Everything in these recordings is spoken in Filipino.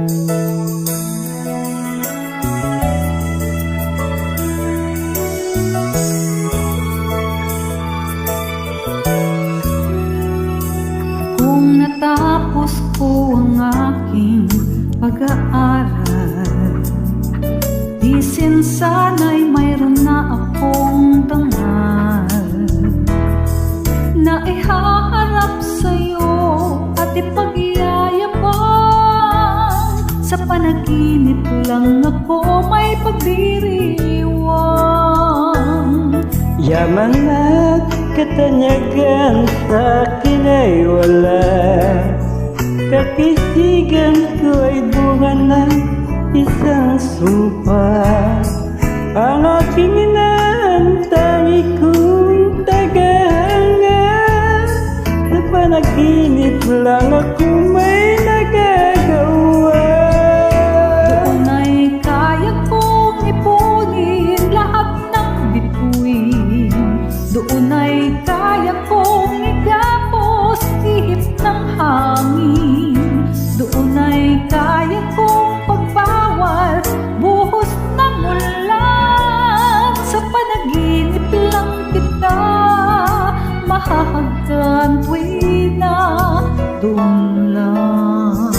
Kung natapos ko ang aking pag-aaral, di sana'y mayroon na akong dangal na ihaharap sa'yo at ipag-iyayabang. Sa panaginip lang ako may pagdiriwang. Yaman at katanyagan sa'kin ay wala, kakisigan ko ay bunga ng isang sumpa. Ang aking inaantangi kong tagahanga, sa panaginip lang ako may nagagawa. Doon ay kaya kong ipunin lahat ng bituin. Doon ay kaya kong igapos ihip ng hangin. Doon ay kaya kong pagbawal buhos ng ulan. Sa panaginip lang kita mahahagkan tuwina. Doon lang.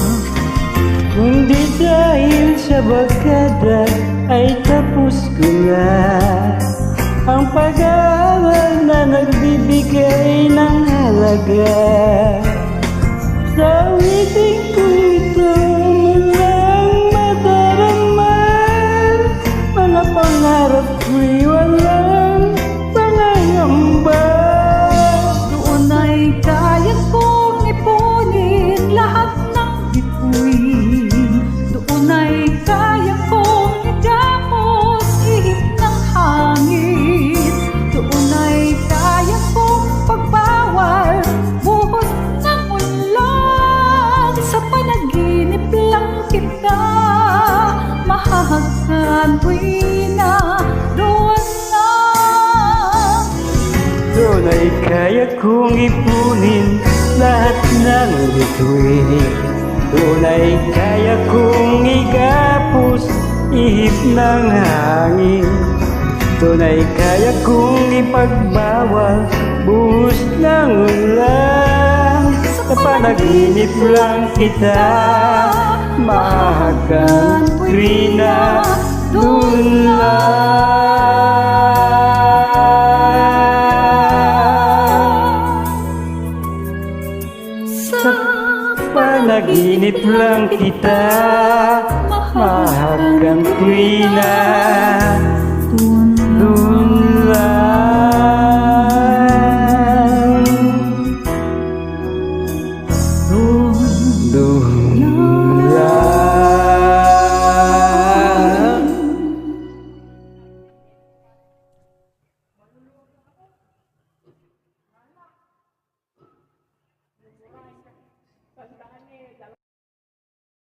Kung di dahil sa barkada ay tapos ko na ang pag-aaral na nagbibigay ng halaga. Sa awiting ko ito walang madarama, mga pangarap ko'y walang pangangamba. Doon ay kaya kong ipunin lahat ng bituin. Doon ay kaya kong igapos ihip ng hangin. Doon ay kaya kong pagbawal buhos ng ulan. Sa panaginip lang kita mahahagkan tuwina. Doon lang. Doon ay kaya kong ipunin lahat ng bituin. Doon ay kaya kong igapos ihip ng hangin. Doon ay kaya kong ipagbawal buhos ng ulan. Sa panaginip lang kita mahahagkan tuwina. Doon lang. Sa panaginip lang kita mahahagkan tuwina.